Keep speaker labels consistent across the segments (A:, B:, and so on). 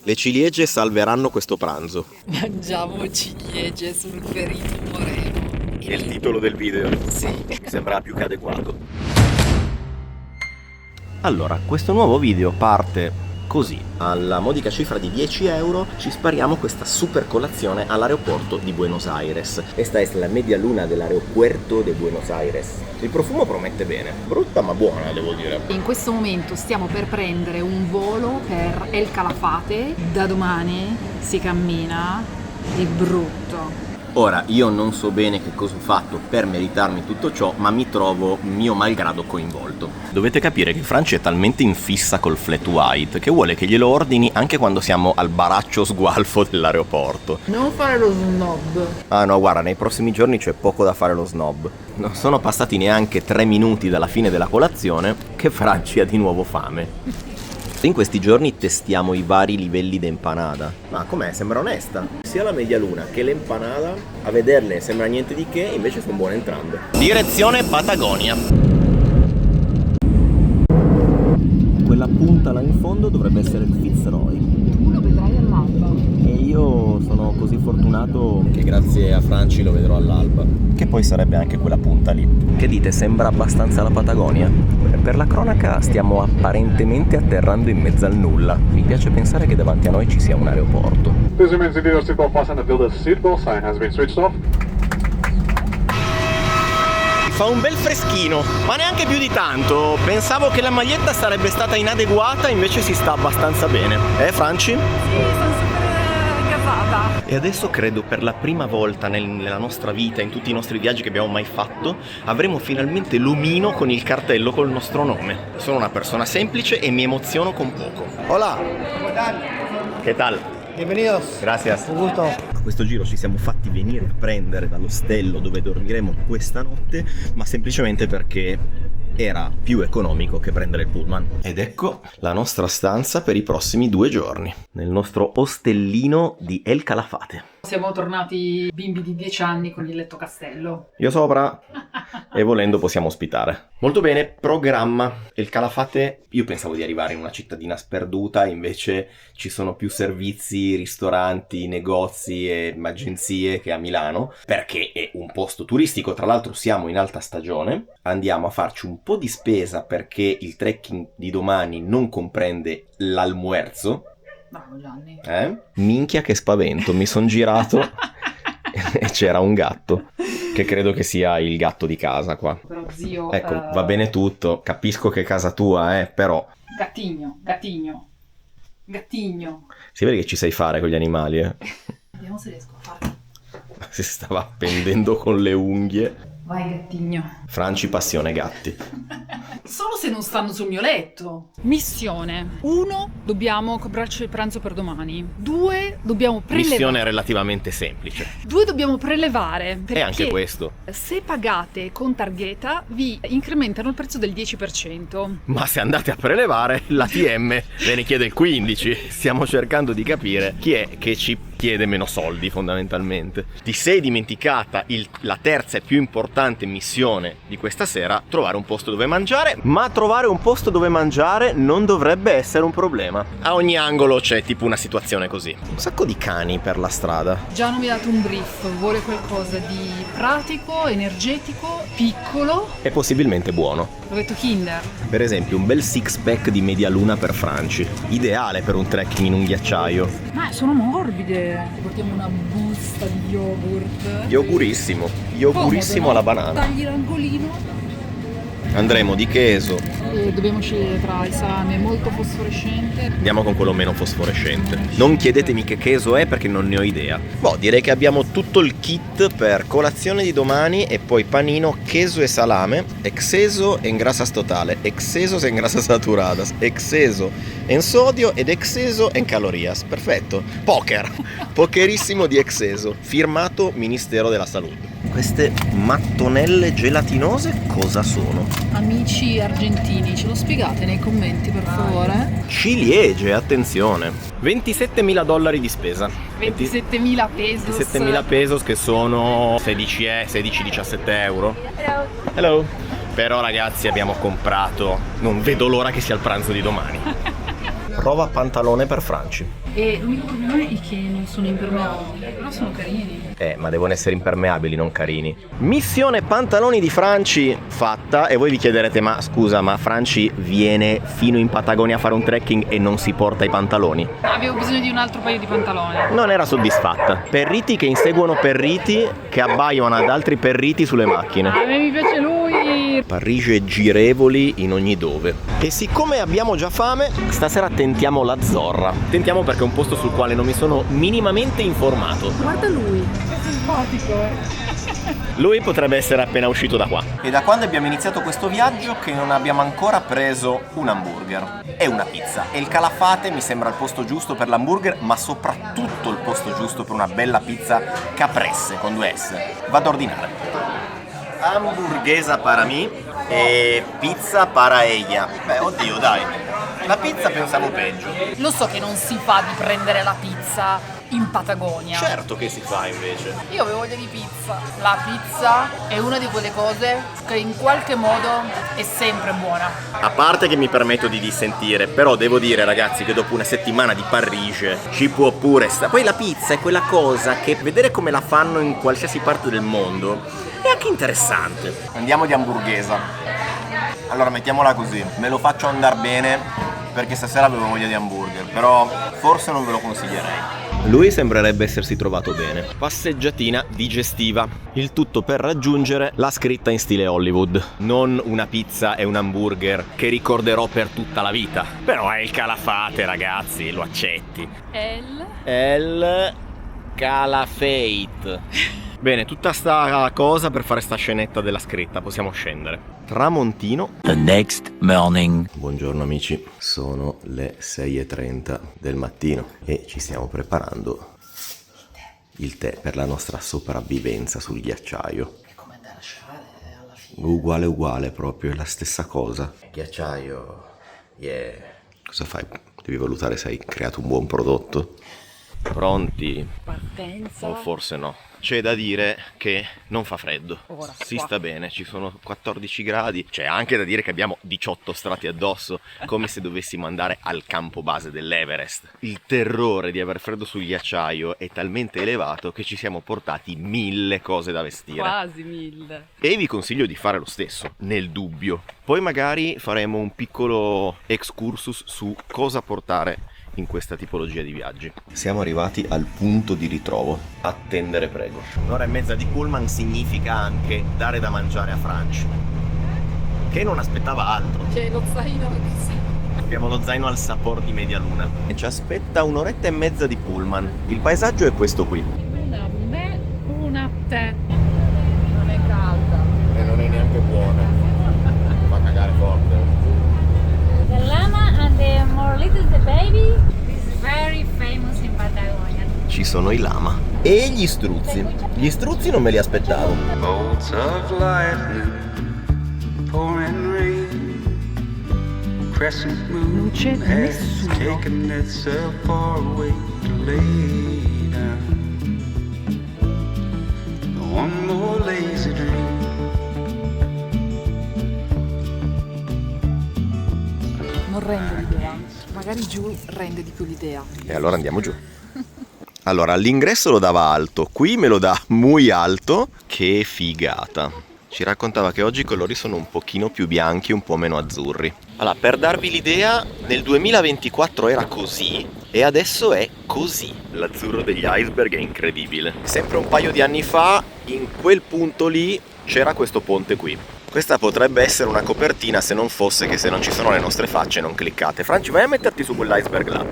A: Le ciliegie salveranno questo pranzo.
B: Mangiamo ciliegie sul ferito moreno.
A: È il titolo del video.
B: Sì.
A: Sembra più che adeguato. Allora, questo nuovo video parte così. Alla modica cifra di 10 euro ci spariamo questa super colazione all'aeroporto di Buenos Aires. Questa è la media luna dell'aeropuerto de Buenos Aires. Il profumo promette bene. Brutta ma buona, devo dire.
B: In questo momento stiamo per prendere un volo per El Calafate. Da domani si cammina di brutto.
A: Ora, io non so bene che cosa ho fatto per meritarmi tutto ciò, ma mi trovo mio malgrado coinvolto. Dovete capire che Franci è talmente in fissa col flat white che vuole che glielo ordini anche quando siamo al baraccio sgualfo dell'aeroporto.
B: Non fare lo snob.
A: Ah no, guarda, nei prossimi giorni c'è poco da fare lo snob. Non sono passati neanche 3 minuti dalla fine della colazione che Franci ha di nuovo fame. In questi giorni testiamo i vari livelli d'empanada. Ma com'è? Sembra onesta. Sia la media luna che l'empanada, a vederle sembra niente di che, invece sono buone entrambe. Direzione Patagonia. Quella punta là in fondo dovrebbe essere il Fitzroy.
B: Tu lo vedrai all'alba.
A: E io sono così fortunato che grazie a Franci lo vedrò all'alba. Che poi sarebbe anche quella punta lì. Che dite, sembra abbastanza la Patagonia? Per la cronaca stiamo apparentemente atterrando in mezzo al nulla. Mi piace pensare che davanti a noi ci sia un aeroporto.
C: This remains in the seatbelt fasten until the seatbelt sign has been switched off.
A: Fa un bel freschino, ma neanche più di tanto. Pensavo che la maglietta sarebbe stata inadeguata, invece si sta abbastanza bene. Franci?
B: Sì, sono super gasata.
A: E adesso credo per la prima volta nella nostra vita, in tutti i nostri viaggi che abbiamo mai fatto, avremo finalmente l'omino con il cartello col nostro nome. Sono una persona semplice e mi emoziono con poco. Hola! Che tal?
D: Bienvenidos.
A: Gracias.
D: Un gusto.
A: A questo giro ci siamo fatti venire a prendere dall'ostello dove dormiremo questa notte, ma semplicemente perché era più economico che prendere il pullman. Ed ecco la nostra stanza per i prossimi 2 giorni, nel nostro ostellino di El Calafate.
B: Siamo tornati bimbi di 10 anni con il letto castello.
A: Io sopra e volendo possiamo ospitare. Molto bene, programma. El Calafate, io pensavo di arrivare in una cittadina sperduta, invece ci sono più servizi, ristoranti, negozi e agenzie che a Milano, perché è un posto turistico. Tra l'altro siamo in alta stagione, andiamo a farci un po' di spesa perché il trekking di domani non comprende l'almuerzo.
B: Bravo Gianni.
A: Minchia che spavento, mi son girato e c'era un gatto, che credo che sia il gatto di casa qua.
B: Però zio...
A: Ecco, va bene tutto, capisco che è casa tua, però...
B: Gattigno.
A: Si vede che ci sai fare con gli animali,
B: Vediamo se riesco a farlo.
A: Si stava appendendo con le unghie.
B: Vai gattigno.
A: Franci passione gatti.
B: Solo se non stanno sul mio letto. Missione. 1. Dobbiamo comprarci il pranzo per domani. 2. Dobbiamo prelevare.
A: Missione relativamente semplice.
B: 2. Dobbiamo prelevare.
A: E
B: Perché
A: anche questo.
B: se pagate con targhetta vi incrementano il prezzo del 10%.
A: Ma se andate a prelevare, l'ATM ve ne chiede il 15%. Stiamo cercando di capire chi è che ci chiede meno soldi, fondamentalmente. Ti sei dimenticata la terza e più importante missione di questa sera: trovare un posto dove mangiare. Ma trovare un posto dove mangiare non dovrebbe essere un problema. A ogni angolo c'è tipo una situazione così. Un sacco di cani per la strada.
B: Già mi ha dato un brief. Vuole qualcosa di pratico, energetico, piccolo.
A: E possibilmente buono.
B: L'ho detto Kinder.
A: Per esempio un bel six pack di media luna per Franci. Ideale per un trekking in un ghiacciaio.
B: Ma sono morbide. Portiamo una busta di yogurt.
A: Yogurissimo. Yogurissimo alla banana.
B: Tagli l'angolino.
A: Andremo di queso.
B: E dobbiamo scegliere tra il salame molto fosforescente.
A: Andiamo con quello meno fosforescente. Non chiedetemi che queso è perché non ne ho idea. Direi che abbiamo tutto il kit per colazione di domani e poi panino, queso e salame, exceso en grasas totale, exceso en grasas saturadas, exceso en sodio ed exceso en calorías. Perfetto. Pokerissimo di exceso. Firmato Ministero della Salute. Queste mattonelle gelatinose cosa sono?
B: Amici argentini, ce lo spiegate nei commenti per favore?
A: Ciliegie, attenzione. $27.000 di spesa.
B: 27.000 pesos.
A: 27.000 pesos che sono 16-17 euro. Hello. Però ragazzi abbiamo comprato, non vedo l'ora che sia il pranzo di domani. Prova pantalone per Franci.
B: E l'unico problema è che non sono impermeabili, però sono carini.
A: Ma devono essere impermeabili, non carini. Missione pantaloni di Franci fatta. E voi vi chiederete, ma scusa, ma Franci viene fino in Patagonia a fare un trekking e non si porta i pantaloni?
B: Avevo bisogno di un altro paio di pantaloni.
A: Non era soddisfatta. Perriti che inseguono perriti che abbaiano ad altri perriti sulle macchine.
B: A me mi piace lui.
A: Parigi girevoli in ogni dove. E siccome abbiamo già fame, stasera tentiamo la Zorra. Tentiamo perché è un posto sul quale non mi sono minimamente informato.
B: Guarda lui, che simpatico,
A: Lui potrebbe essere appena uscito da qua. E da quando abbiamo iniziato questo viaggio che non abbiamo ancora preso un hamburger e una pizza. E il Calafate mi sembra il posto giusto per l'hamburger, ma soprattutto il posto giusto per una bella pizza caprese con 2 S. Vado a ordinare. Hamburguesa para mí e pizza para ella. Beh, oddio, dai. La pizza pensavo peggio.
B: Lo so che non si fa di prendere la pizza in Patagonia.
A: Certo che si fa invece.
B: Io avevo voglia di pizza. La pizza è una di quelle cose che in qualche modo è sempre buona.
A: A parte che mi permetto di dissentire, però devo dire ragazzi che dopo una settimana di Parigi ci può pure stare. Poi la pizza è quella cosa che vedere come la fanno in qualsiasi parte del mondo è anche interessante. Andiamo di hamburguesa. Allora mettiamola così, me lo faccio andare bene perché stasera avevo voglia di hamburger, però forse non ve lo consiglierei. Lui sembrerebbe essersi trovato bene. Passeggiatina digestiva. Il tutto per raggiungere la scritta in stile Hollywood. Non una pizza e un hamburger che ricorderò per tutta la vita. Però è il Calafate, ragazzi, lo accetti. El Calafate. Bene, tutta sta cosa per fare sta scenetta della scritta. Possiamo scendere. Tramontino.
D: The next morning.
A: Buongiorno amici, sono le 6:30 del mattino e ci stiamo preparando il tè per la nostra sopravvivenza sul ghiacciaio.
D: È come andare a sciare alla fine.
A: Uguale proprio, è la stessa cosa. Ghiacciaio, yeah. Cosa fai? Devi valutare se hai creato un buon prodotto. Pronti?
B: Partenza.
A: O forse no. C'è da dire che non fa freddo,
B: Ora,
A: si
B: qua.
A: sta bene, ci sono 14 gradi, c'è anche da dire che abbiamo 18 strati addosso, come se dovessimo andare al campo base dell'Everest. Il terrore di aver freddo sul ghiacciaio è talmente elevato che ci siamo portati 1000 cose da vestire.
B: Quasi 1000.
A: E vi consiglio di fare lo stesso, nel dubbio. Poi magari faremo un piccolo excursus su cosa portare in questa tipologia di viaggi. Siamo arrivati al punto di ritrovo. Attendere prego. 1 ora e mezza di pullman significa anche dare da mangiare a Franci, che non aspettava altro.
B: C'è lo zaino così.
A: Abbiamo lo zaino al sapore di media luna e ci aspetta 1 oretta e mezza di pullman. Il paesaggio è questo qui.
B: Una me, una te. Non è calda.
A: E non è neanche buona. Fa cagare forte.
E: The llama and the more little the baby is very famous in Patagonia.
A: Ci sono i lama e gli struzzi. Gli struzzi non me li aspettavo.
F: Bolts of lightning, pouring rain, crescent moon
B: c'è
F: has
B: nessuno.
F: taken itself far away to lay down. One more lazy dream.
B: Non rende l'idea. Magari giù rende di più l'idea.
A: E allora andiamo giù. Allora, all'ingresso lo dava alto, qui me lo dà muy alto. Che figata. Ci raccontava che oggi i colori sono un pochino più bianchi, un po' meno azzurri. Allora, per darvi l'idea, nel 2024 era così e adesso è così. L'azzurro degli iceberg è incredibile. Sempre un paio di anni fa, in quel punto lì, c'era questo ponte qui. Questa potrebbe essere una copertina se non fosse che se non ci sono le nostre facce non cliccate. Franci, vai a metterti su quell'iceberg là.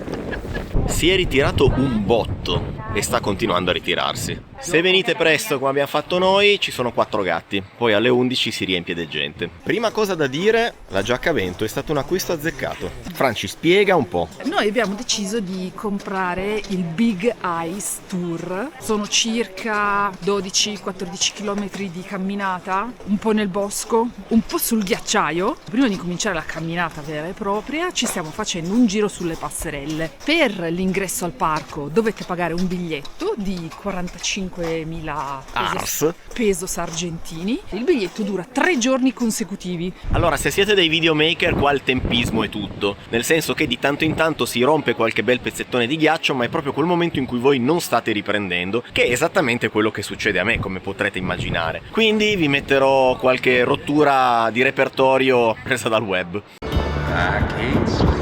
A: Si è ritirato un botto e sta continuando a ritirarsi. Se venite presto come abbiamo fatto noi, ci sono 4 gatti. Poi alle 11 si riempie di gente. Prima cosa da dire, la giacca a vento è stato un acquisto azzeccato. Franci, spiega un po'.
B: Noi abbiamo deciso di comprare il Big Ice Tour. Sono circa 12-14 km di camminata, un po' nel bosco, un po' sul ghiacciaio. Prima di cominciare la camminata vera e propria, ci stiamo facendo un giro sulle passerelle. Per l'ingresso al parco dovete pagare un biglietto di 45 5.000
A: Ars.
B: pesos argentini. Il biglietto dura 3 giorni consecutivi.
A: Allora, se siete dei videomaker, qua il tempismo è tutto. Nel senso che di tanto in tanto si rompe qualche bel pezzettone di ghiaccio, ma è proprio quel momento in cui voi non state riprendendo, che è esattamente quello che succede a me, come potrete immaginare. Quindi vi metterò qualche rottura di repertorio presa dal web.
F: I can't sleep.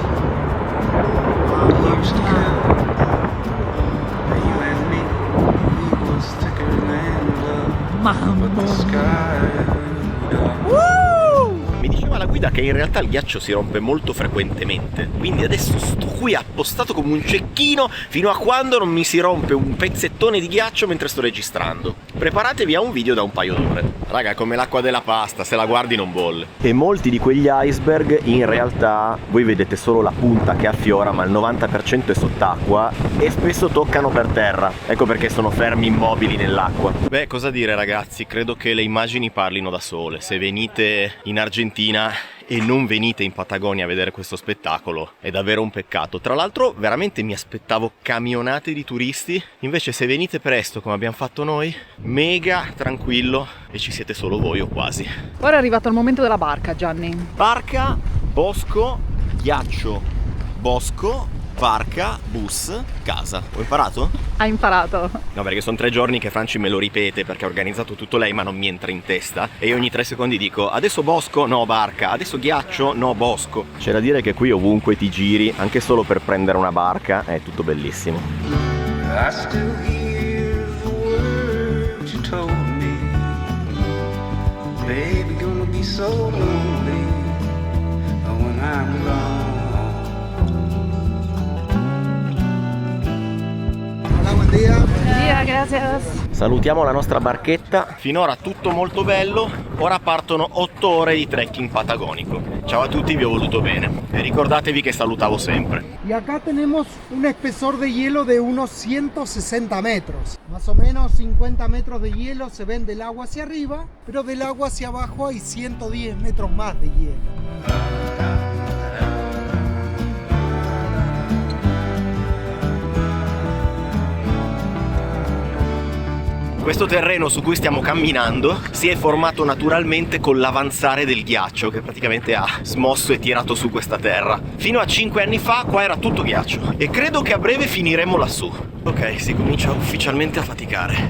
F: Used to come. You and me, we was thicker than love. But the sky.
A: Mi diceva la guida che in realtà il ghiaccio si rompe molto frequentemente, quindi adesso sto qui appostato come un cecchino fino a quando non mi si rompe un pezzettone di ghiaccio mentre sto registrando. Preparatevi a un video da un paio d'ore. Raga, è come l'acqua della pasta, se la guardi non bolle. E molti di quegli iceberg in realtà voi vedete solo la punta che affiora, ma il 90% è sott'acqua e spesso toccano per terra. Ecco perché sono fermi immobili nell'acqua. Beh, cosa dire ragazzi, credo che le immagini parlino da sole. Se venite in Argentina e non venite in Patagonia a vedere questo spettacolo è davvero un peccato. Tra l'altro veramente mi aspettavo camionate di turisti, invece se venite presto come abbiamo fatto noi, mega tranquillo e ci siete solo voi o quasi.
B: Ora è arrivato il momento della barca, Gianni.
A: Barca, bosco, ghiaccio, bosco, barca, bus, casa. Ho imparato?
B: Hai imparato.
A: No, perché sono 3 giorni che Franci me lo ripete perché ha organizzato tutto lei, ma non mi entra in testa. E io ogni 3 secondi dico: adesso bosco, no barca, adesso ghiaccio, no bosco. C'è da dire che qui ovunque ti giri, anche solo per prendere una barca, è tutto bellissimo.
F: I still hear the words you told me. Baby, gonna be so lonely when I'm gone.
B: Via, grazie.
A: Salutiamo la nostra barchetta. Finora tutto molto bello. Ora partono 8 ore di trekking patagonico. Ciao a tutti, vi ho voluto bene. E ricordatevi che salutavo sempre.
G: Y acá tenemos un espesor de hielo de unos 160 metros. Más o menos 50 metros de hielo se ven del agua hacia arriba, pero del agua hacia abajo hay 110 metros más de hielo.
A: Questo terreno su cui stiamo camminando si è formato naturalmente con l'avanzare del ghiaccio che praticamente ha smosso e tirato su questa terra. Fino a 5 anni fa qua era tutto ghiaccio e credo che a breve finiremo lassù. Ok, si comincia ufficialmente a faticare.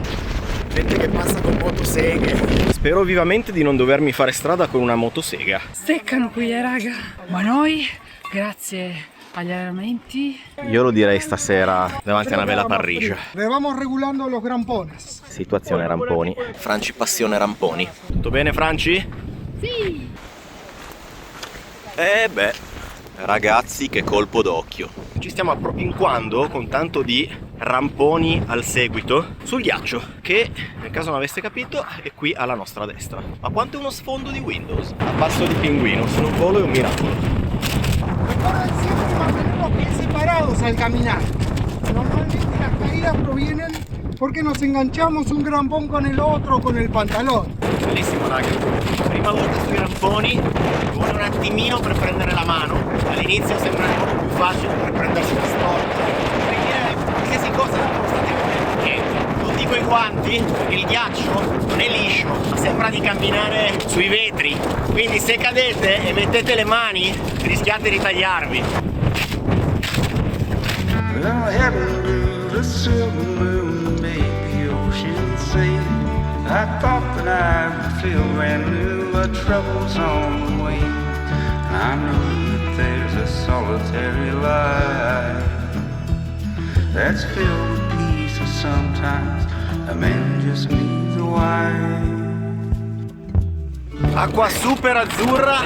A: Gente che passa con motoseghe. Spero vivamente di non dovermi fare strada con una motosega.
B: Seccano qui, raga. Ma noi, grazie agli allenamenti,
A: io lo direi stasera davanti a una bella parriggia.
G: Le vamos regulando los grampones.
A: Situazione ramponi. Franci passione ramponi. Tutto bene Franci?
E: Sì.
A: Beh, ragazzi, che colpo d'occhio. Ci stiamo appropinquando con tanto di ramponi al seguito sul ghiaccio che, nel caso non aveste capito, è qui alla nostra destra. Ma quanto è uno sfondo di Windows? A passo di pinguino, se non volo è un miracolo.
G: Recuerden siempre mantener los pies separados al caminar. Normalmente las caídas provienen porque nos enganchamos un grampón con el otro, con el pantalón.
A: Bellissimo raga. Prima volta sui ramponi vuole un attimino per prendere la mano. All'inizio sembra un po' più facile per prendersi la storta. Perché qualsiasi cosa non state vedendo niente. Non dico i guanti, perché il ghiaccio non è liscio, ma sembra di camminare sui vetri. Quindi se cadete e mettete le mani rischiate di tagliarvi.
F: Well, heaven blew the silver moon, made the ocean sail. I thought that I would feel brand new, but trouble's on the way. I know that there's a solitary life that's filled with peace, and sometimes a man just needs a wife.
A: Acqua super azzurra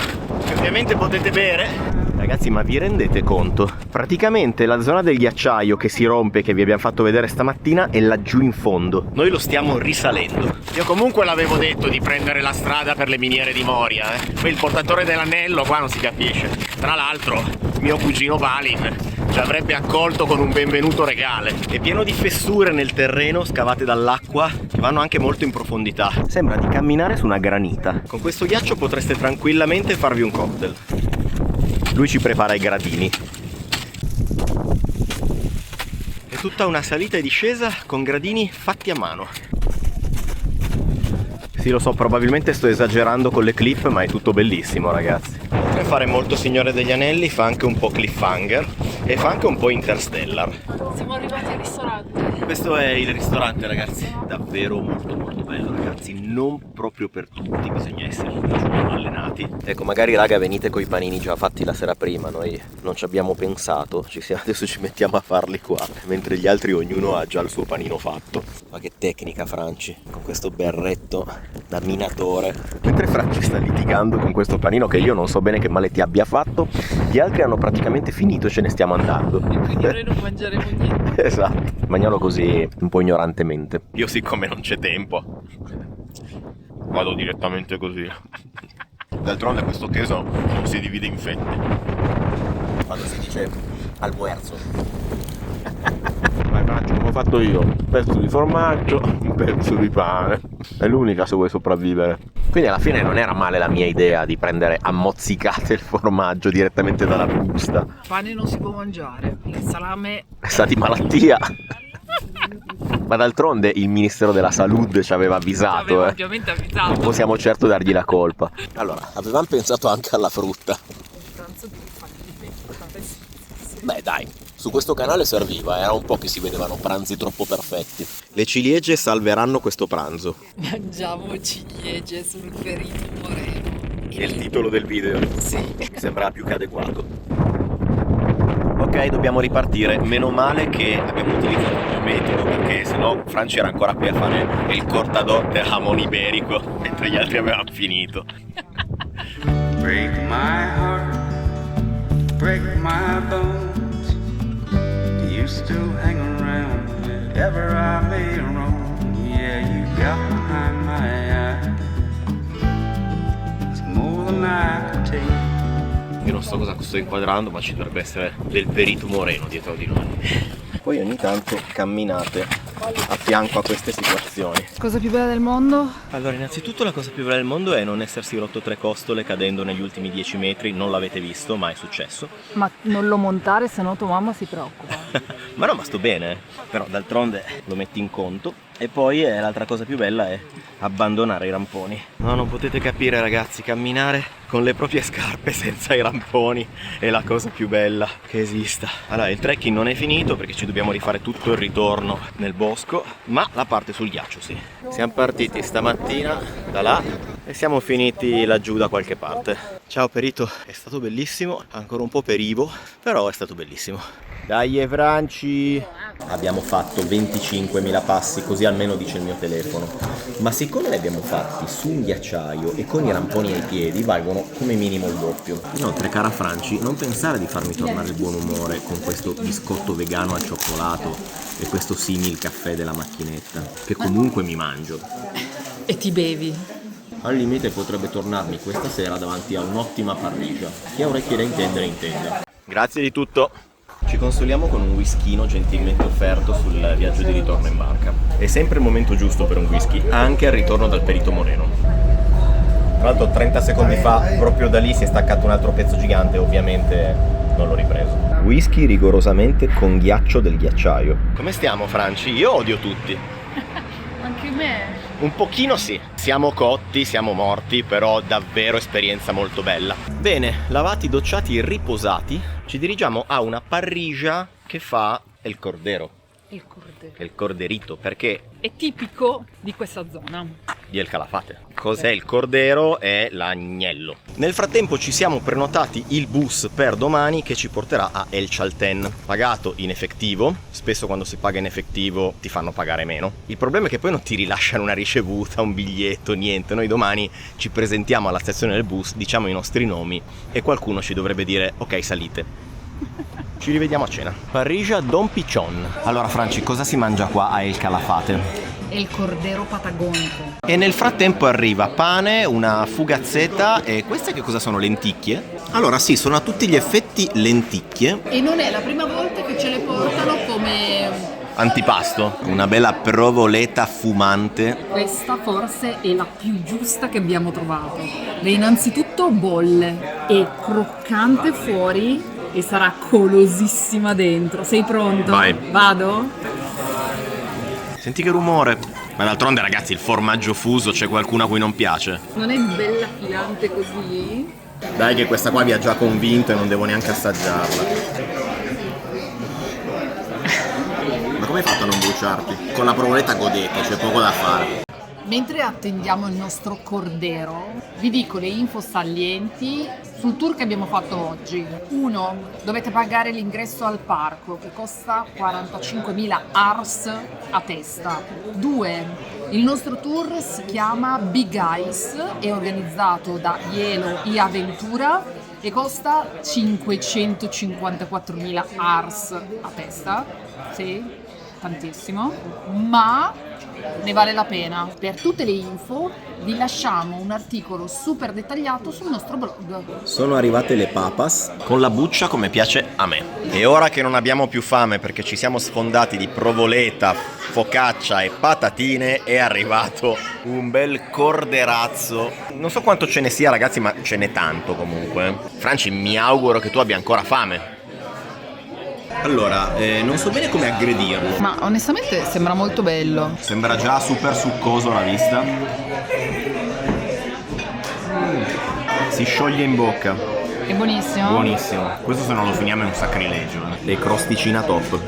A: che ovviamente potete bere. Ragazzi, ma vi rendete conto? Praticamente la zona del ghiacciaio che si rompe, che vi abbiamo fatto vedere stamattina, è laggiù in fondo. Noi lo stiamo risalendo. Io comunque l'avevo detto di prendere la strada per le miniere di Moria, Poi il portatore dell'anello qua non si capisce. Tra l'altro mio cugino Balin ci avrebbe accolto con un benvenuto regale. È pieno di fessure nel terreno scavate dall'acqua che vanno anche molto in profondità. Sembra di camminare su una granita. Con questo ghiaccio potreste tranquillamente farvi un cocktail. Lui ci prepara i gradini. E tutta una salita e discesa con gradini fatti a mano. Sì, lo so, probabilmente sto esagerando con le clip, ma è tutto bellissimo, ragazzi. Per fare molto Signore degli Anelli fa anche un po' cliffhanger e fa anche un po' Interstellar.
B: Siamo arrivati al ristorante.
A: Questo è il ristorante, ragazzi, davvero molto molto bello, ragazzi, non proprio per tutti, bisogna essere un po' allenati. Ecco, magari raga venite coi panini già fatti la sera prima, noi non ci abbiamo pensato, adesso ci mettiamo a farli qua, mentre gli altri ognuno ha già il suo panino fatto. Ma che tecnica, Franci, con questo berretto da minatore. Mentre Franci sta litigando con questo panino che io non so bene che male ti abbia fatto, gli altri hanno praticamente finito e ce ne stiamo andando.
B: Quindi noi non mangeremo niente.
A: Esatto, mangialo così un po' ignorantemente. Io siccome non c'è tempo vado direttamente così. D'altronde questo queso non si divide in fette. Quando si dice almuerzo. Vai Francio, come ho fatto io, un pezzo di formaggio, un pezzo di pane. È l'unica se vuoi sopravvivere. Quindi alla fine non era male la mia idea di prendere a mozzicate il formaggio direttamente dalla busta.
B: Il pane non si può mangiare, il salame
A: Sa di malattia. Ma d'altronde il Ministero della Salute ci aveva avvisato,
B: aveva ovviamente avvisato.
A: Non possiamo certo dargli la colpa. Allora, avevamo pensato anche alla frutta. Beh dai, su questo canale serviva, era un po' che si vedevano pranzi troppo perfetti. Le ciliegie salveranno questo pranzo.
B: Mangiamo ciliegie sul ferito moreno.
A: È il titolo del video.
B: Sì.
A: Sembra più che adeguato. Ok, dobbiamo ripartire. Meno male che abbiamo utilizzato il mio metodo, perché sennò Franci era ancora qui a fare il cortador del jamon iberico, mentre gli altri avevano finito.
F: Break my heart, break my bones. You still hang around wherever I may roam. Yeah, you got behind my eye. It's more than I can take.
A: Io non so cosa sto inquadrando, ma ci dovrebbe essere del perito moreno dietro di noi. Poi ogni tanto camminate a fianco a queste situazioni.
B: Cosa più bella del mondo?
A: Allora, innanzitutto la cosa più bella del mondo è non essersi rotto 3 costole cadendo negli ultimi 10 metri. Non l'avete visto, ma è successo.
B: Ma non lo montare, se no tua mamma si preoccupa.
A: Ma no, ma sto bene. Però d'altronde lo metti in conto. E poi l'altra cosa più bella è abbandonare i ramponi. No, non potete capire, ragazzi, camminare con le proprie scarpe senza i ramponi è la cosa più bella che esista. Allora, il trekking non è finito perché ci dobbiamo rifare tutto il ritorno nel bosco, ma la parte sul ghiaccio sì. Siamo partiti stamattina da là e siamo finiti laggiù da qualche parte. Ciao perito, è stato bellissimo, ancora un po' perivo, però è stato bellissimo. Dai Franci! Abbiamo fatto 25.000 passi, così almeno dice il mio telefono. Ma siccome li abbiamo fatti su un ghiacciaio e con i ramponi ai piedi, valgono come minimo il doppio. Inoltre, cara Franci, non pensare di farmi tornare il buon umore con questo biscotto vegano al cioccolato e questo simil caffè della macchinetta, che comunque mi mangio.
B: E ti bevi?
A: Al limite potrebbe tornarmi questa sera davanti a un'ottima parriggia. Chi ha orecchie da intendere intenda. Grazie di tutto. Ci consoliamo con un whiskino gentilmente offerto sul viaggio di ritorno in barca. È sempre il momento giusto per un whisky, anche al ritorno dal perito moreno. Tra l'altro 30 secondi fa, proprio da lì si è staccato un altro pezzo gigante, ovviamente non l'ho ripreso. Whisky rigorosamente con ghiaccio del ghiacciaio. Come stiamo, Franci? Io odio tutti.
B: Anche me.
A: Un pochino sì, siamo cotti, siamo morti, però davvero esperienza molto bella. Bene, lavati, docciati, riposati, ci dirigiamo a una parriggia che fa il cordero.
B: Il cordero.
A: Il corderito, perché
B: È tipico di questa zona.
A: di El Calafate. Cos'è il cordero? È l'agnello. Nel frattempo ci siamo prenotati il bus per domani che ci porterà a El Chaltén, pagato in effettivo. Spesso quando si paga in effettivo ti fanno pagare meno. Il problema è che poi non ti rilasciano una ricevuta, un biglietto, niente. Noi domani ci presentiamo alla stazione del bus, diciamo i nostri nomi e qualcuno ci dovrebbe dire ok, salite. Ci rivediamo a cena. Parriggia Don Pichon. Allora Franci, cosa si mangia qua a El Calafate?
B: È il cordero patagonico.
A: E nel frattempo arriva pane, una fugazzetta e queste che cosa sono? Lenticchie? Allora sì, sono a tutti gli effetti lenticchie.
B: E non è la prima volta che ce le portano come...
A: Antipasto, una bella provoleta fumante.
B: Questa forse è la più giusta che abbiamo trovato. È innanzitutto bolle, è croccante fuori e sarà colosissima dentro. Sei pronto?
A: Vai.
B: Vado?
A: Senti che rumore. Ma d'altronde ragazzi, il formaggio fuso c'è qualcuno a cui non piace?
B: Non è bella filante così?
A: Dai che questa qua vi ha già convinto e non devo neanche assaggiarla. Ma come hai fatto a non bruciarti? Con la provoletta godete, c'è poco da fare.
B: Mentre attendiamo il nostro cordero, vi dico le info salienti sul tour che abbiamo fatto oggi. 1. Dovete pagare l'ingresso al parco che costa 45.000 ars a testa. 2. Il nostro tour si chiama Big Ice, è organizzato da Hielo y Aventura e costa 554.000 ars a testa. Sì, tantissimo, ma ne vale la pena. Per tutte le info vi lasciamo un articolo super dettagliato sul nostro blog.
A: Sono arrivate le papas con la buccia come piace a me. E ora che non abbiamo più fame perché ci siamo sfondati di provoleta, focaccia e patatine, è arrivato un bel corderazzo. Non so quanto ce ne sia ragazzi, ma ce n'è tanto comunque. Franci, mi auguro che tu abbia ancora fame. Allora, non so bene come aggredirlo.
B: Ma onestamente sembra molto bello.
A: Sembra già super succoso alla vista. Si scioglie in bocca.
B: È buonissimo.
A: Buonissimo. Questo se non lo finiamo è un sacrilegio. Le crosticina top.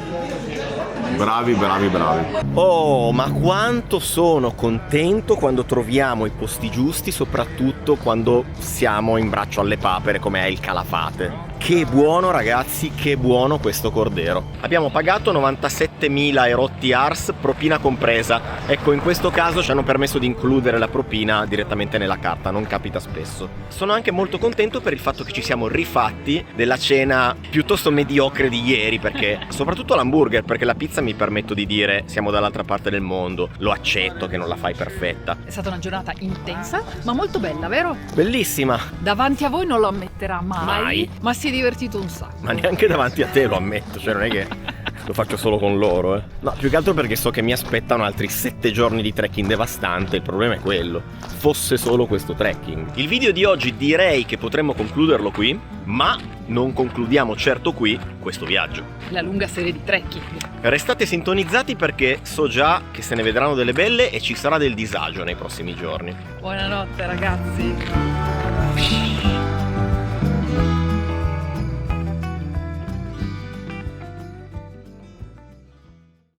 A: Bravi, bravi, bravi. Oh, ma quanto sono contento quando troviamo i posti giusti, soprattutto quando siamo in braccio alle papere come è il Calafate. Che buono ragazzi, che buono questo cordero. Abbiamo pagato 97.000 e rotti ars, propina compresa. Ecco, in questo caso ci hanno permesso di includere la propina direttamente nella carta, non capita spesso. Sono anche molto contento per il fatto che ci siamo rifatti della cena piuttosto mediocre di ieri, perché soprattutto l'hamburger, perché la pizza mi permetto di dire siamo dall'altra parte del mondo, lo accetto che non la fai perfetta.
B: È stata una giornata intensa, ma molto bella, vero?
A: Bellissima.
B: Davanti a voi non lo ammetterà
A: Mai.
B: ma si è divertito un sacco.
A: Ma neanche davanti a te lo ammetto, cioè non è che lo faccio solo con loro, No, più che altro perché so che mi aspettano altri 7 giorni di trekking devastante, il problema è quello. Fosse solo questo trekking. Il video di oggi direi che potremmo concluderlo qui, ma non concludiamo certo qui questo viaggio.
B: La lunga serie di trekking.
A: Restate sintonizzati perché so già che se ne vedranno delle belle e ci sarà del disagio nei prossimi giorni.
B: Buonanotte ragazzi.